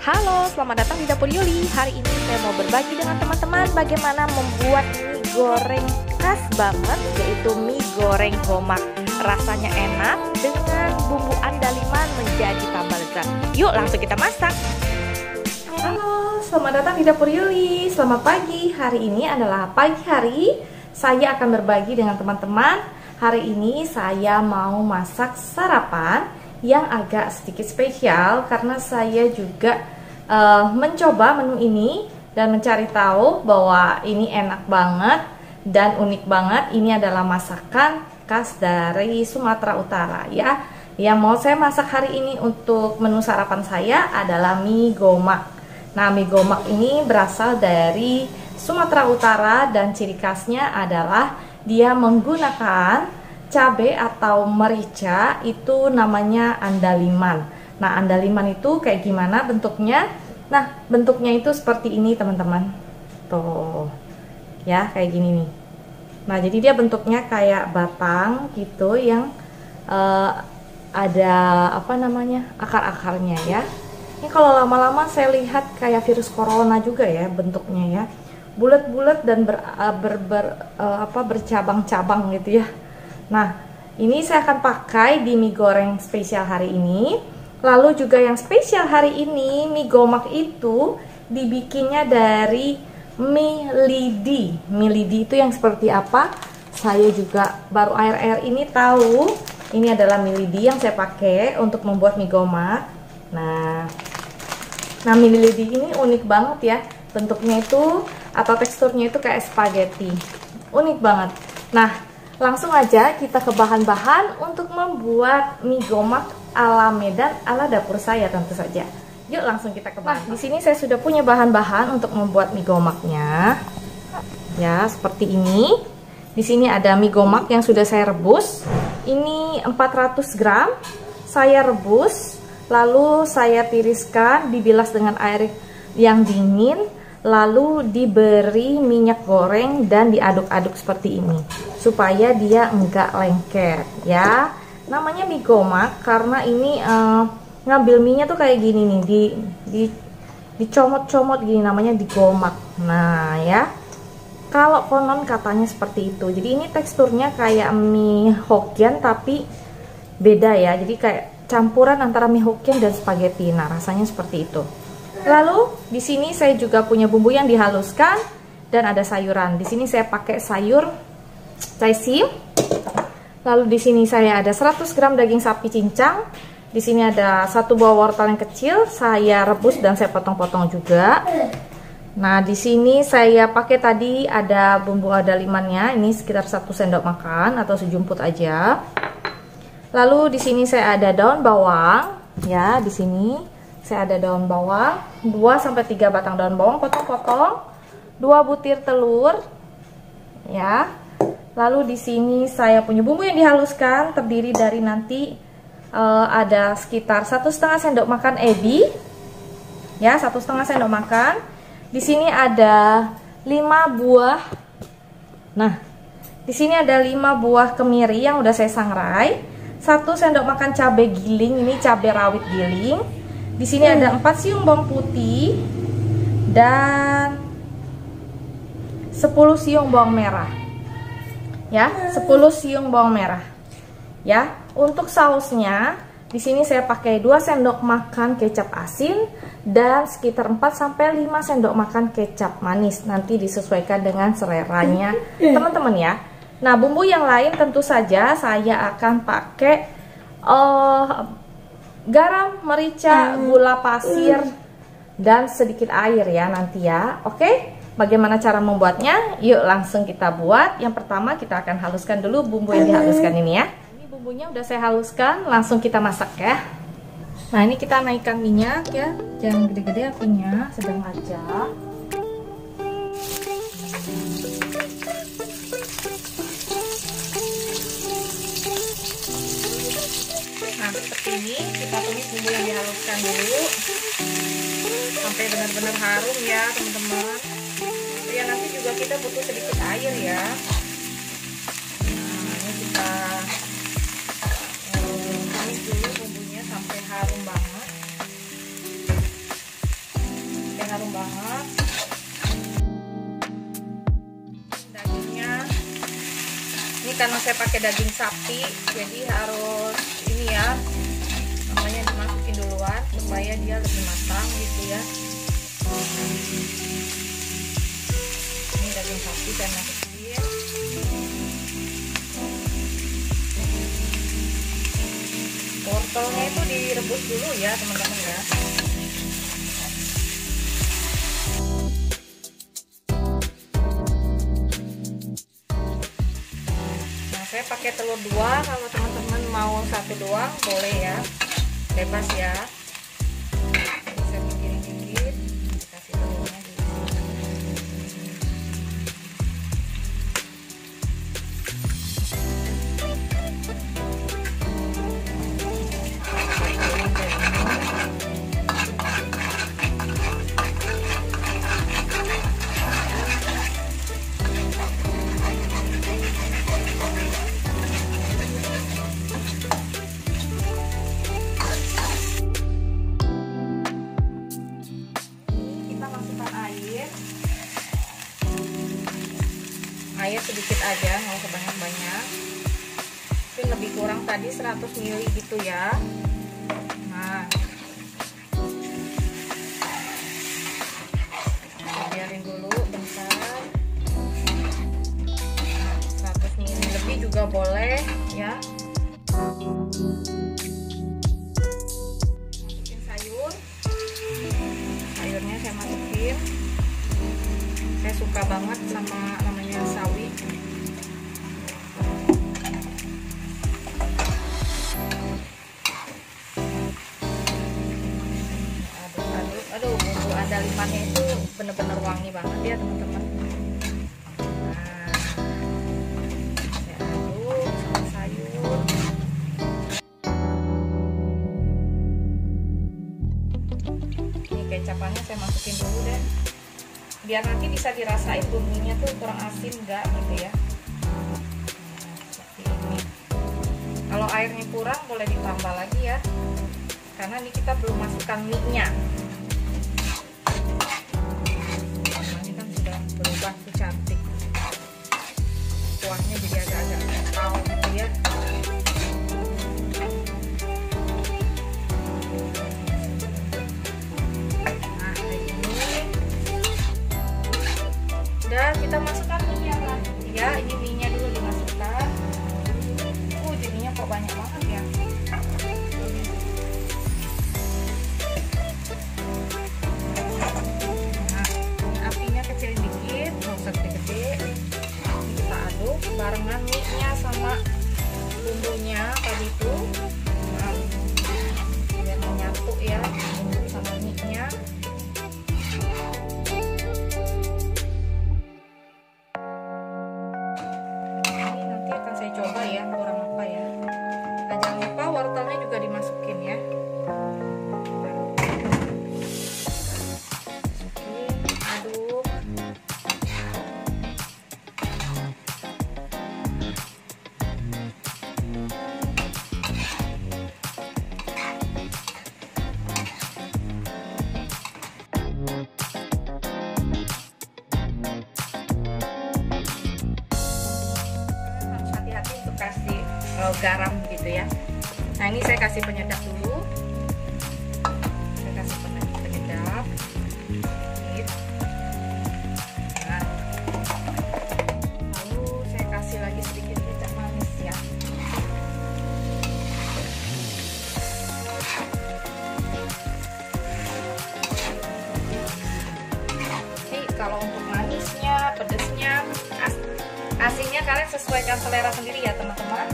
Halo, selamat datang di Dapur Yuli. Hari ini saya mau berbagi dengan teman-teman bagaimana membuat mie goreng khas banget, yaitu mie goreng gomak. Rasanya enak dengan bumbu andaliman menjadi tambah lezat. Yuk langsung kita masak. Halo, selamat datang di Dapur Yuli. Selamat pagi. Hari ini adalah pagi hari. Saya akan berbagi dengan teman-teman. Hari ini saya mau masak sarapan yang agak sedikit spesial karena saya juga mencoba menu ini dan mencari tahu bahwa ini enak banget dan unik banget. Ini adalah masakan khas dari Sumatera Utara ya. Yang mau saya masak hari ini untuk menu sarapan saya adalah mie gomak. Nah, mie gomak ini berasal dari Sumatera Utara dan ciri khasnya adalah dia menggunakan cabai atau merica, itu namanya andaliman. Nah, andaliman itu kayak gimana bentuknya? Nah, bentuknya itu seperti ini teman-teman. Tuh, ya kayak gini nih. Nah, jadi dia bentuknya kayak batang gitu yang ada apa namanya akar-akarnya ya. Ini kalau lama-lama saya lihat kayak virus corona juga ya bentuknya ya. Bulat-bulat dan bercabang-cabang gitu ya. Nah, ini saya akan pakai di mie goreng spesial hari ini. Lalu juga yang spesial hari ini, mie gomak itu dibikinnya dari mie lidi. Mie lidi itu yang seperti apa? Saya juga baru air-air ini tahu. Ini adalah mie lidi yang saya pakai untuk membuat mie gomak. Nah, mie lidi ini unik banget ya. Bentuknya itu atau teksturnya itu kayak spaghetti. Unik banget. Nah, langsung aja kita ke bahan-bahan untuk membuat mie gomak ala Medan, ala dapur saya tentu saja. Yuk langsung kita ke bahan. Nah, di sini saya sudah punya bahan-bahan untuk membuat mie gomaknya. Ya, seperti ini. Di sini ada mie gomak yang sudah saya rebus. Ini 400 gram. Saya rebus, lalu saya tiriskan, dibilas dengan air yang dingin, lalu diberi minyak goreng dan diaduk-aduk seperti ini supaya dia enggak lengket ya. Namanya mie gomak karena ini ngambil mie nya tuh kayak gini nih, dicomot-comot gini, namanya digomak. Nah ya, kalau konon katanya seperti itu. Jadi ini teksturnya kayak mie Hokkien tapi beda ya, jadi kayak campuran antara mie Hokkien dan spaghetti. Nah, rasanya seperti itu. Lalu di sini saya juga punya bumbu yang dihaluskan dan ada sayuran. Di sini saya pakai sayur caisim. Lalu di sini saya ada 100 gram daging sapi cincang. Di sini ada 1 buah wortel yang kecil, saya rebus dan saya potong-potong juga. Nah, di sini saya pakai tadi ada bumbu andalimannya, ini sekitar 1 sendok makan atau sejumput aja. Lalu di sini saya ada daun bawang, ya, di sini saya ada daun bawang, 2 sampai 3 batang daun bawang potong-potong, 2 butir telur, ya. Lalu di sini saya punya bumbu yang dihaluskan terdiri dari nanti ada sekitar 1,5 sendok makan ebi, ya, 1,5 sendok makan. Di sini ada 5 buah. Nah, di sini ada 5 buah kemiri yang udah saya sangrai, 1 sendok makan cabai giling, ini cabai rawit giling. Di sini ada 4 siung bawang putih dan 10 siung bawang merah. Ya, 10 siung bawang merah. Ya, untuk sausnya di sini saya pakai 2 sendok makan kecap asin dan sekitar 4 sampai 5 sendok makan kecap manis. Nanti disesuaikan dengan seleranya teman-teman ya. Nah, bumbu yang lain tentu saja saya akan pakai garam, merica, gula pasir dan sedikit air ya nanti ya. Oke? Bagaimana cara membuatnya? Yuk langsung kita buat. Yang pertama kita akan haluskan dulu bumbu yang dihaluskan ini ya. Ini bumbunya udah saya haluskan, langsung kita masak ya. Nah, ini kita naikkan minyak ya. Jangan gede-gede apinya, sedang aja. Nah, seperti ini kita tumis bumbu yang dihaluskan dulu sampai benar-benar harum ya teman-teman. Ya, nanti juga kita butuh sedikit air ya. Nah, ini kita tumis dulu bumbunya sampai harum banget. banget. Dagingnya ini karena saya pakai daging sapi, jadi harus ini ya, namanya dimasukin duluan supaya dia lebih matang gitu ya. Ini daging sapi saya masukin. Wortelnya itu direbus dulu ya teman-teman ya. Nah, saya pakai telur 2, kalau teman-teman mau 1 doang boleh ya, bebas ya. Saya pikirin dikit, kasih telurnya di air sedikit aja, nggak usah banyak-banyak. Mungkin lebih kurang tadi 100 ml gitu ya. Nah, biarin dulu bentar. 100 ml lebih juga boleh ya. Masukin sayur. Sayurnya saya masukin. Saya suka banget sama namanya sawi. Aduk-aduk, aduh bumbu andalimannya itu bener-bener wangi banget ya teman-teman. Nah, saya aduk sama sayur. Ini kecapannya saya masukin dulu deh, biar nanti bisa dirasain bumbunya tuh kurang asin enggak gitu ya. Nah, seperti ini. Kalau airnya kurang boleh ditambah lagi ya, karena ini kita belum masukkan mie-nya. Nah, ini kan sudah berubah tuh cantik, kuahnya jadi agak-agak kental gitu ya. Dan kita masukkan minyak lah ya, ini minyak dulu dimasukkan. Jadinya kok banyak banget ya. Nah, apinya kecil dikit, nggak usah gede-gede. Ini kita aduk barengan mie-nya sama bumbunya tadi tuh. Nah, biar menyatu ya bumbu sama mie-nya. Coba ya kurang apa ya. Nah, jangan lupa wortelnya juga dimasukin ya. Aduk. Kasih garam gitu ya. Nah, ini saya kasih penyedap dulu. Saya kasih penyedap. Nah, lalu saya kasih lagi sedikit kecap manis ya. Jadi kalau untuk manisnya, pedesnya, asinnya kalian sesuaikan selera sendiri ya teman-teman.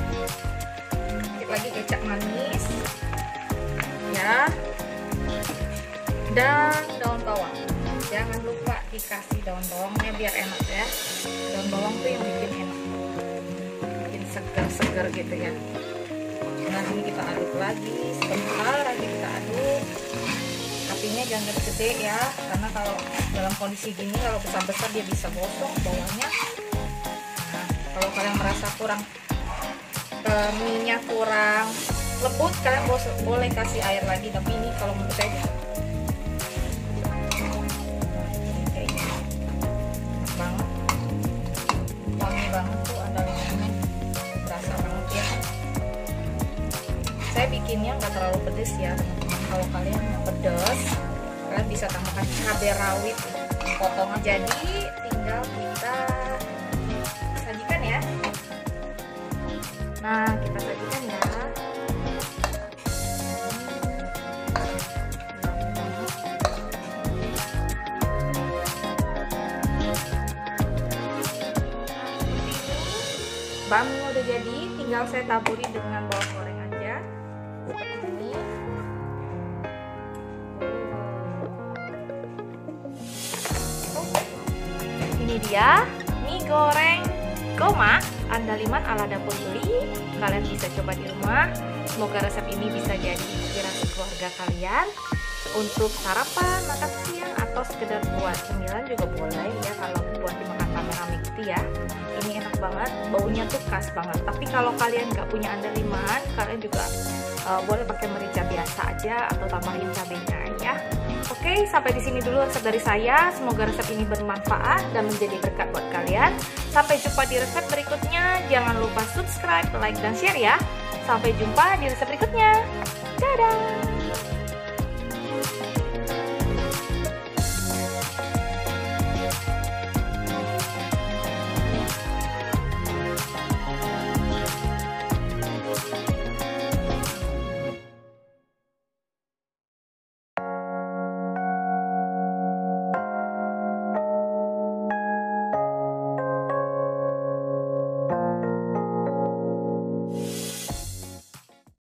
Sedikit lagi kecap manis ya, dan daun bawang. Jangan lupa dikasih daun bawangnya biar enak ya. Daun bawang tuh yang bikin enak, bikin segar-segar gitu ya. Nah, ini kita aduk lagi, sebentar lagi kita aduk. Apinya jangan gede ya, karena kalau dalam kondisi gini kalau besar-besar dia bisa gosong bawangnya. Kalau kalian merasa kurang minyak kurang lembut, kalian boleh kasih air lagi, tapi ini kalau menurut saya pedas. Kalian bisa tambahkan cabai rawit potongan. Jadi tinggal kita sajikan ya. Nah, kita sajikan ya. Bakmi udah jadi, tinggal saya taburi dengan bawang goreng aja seperti ini. Ini dia mie goreng Goma andaliman ala dapur Yuli. Kalian bisa coba di rumah. Semoga resep ini bisa jadi inspirasi keluarga kalian untuk sarapan, makan siang, atau sekedar buat cemilan juga boleh ya, kalau buat dimakan rame-rame gitu ya. Ini enak banget, baunya tuh khas banget. Tapi kalau kalian nggak punya andaliman, kalian juga boleh pakai merica biasa aja atau tambahin cabenya ya. Oke, sampai di sini dulu resep dari saya. Semoga resep ini bermanfaat dan menjadi berkat buat kalian. Sampai jumpa di resep berikutnya. Jangan lupa subscribe, like, dan share ya. Sampai jumpa di resep berikutnya. Dadah!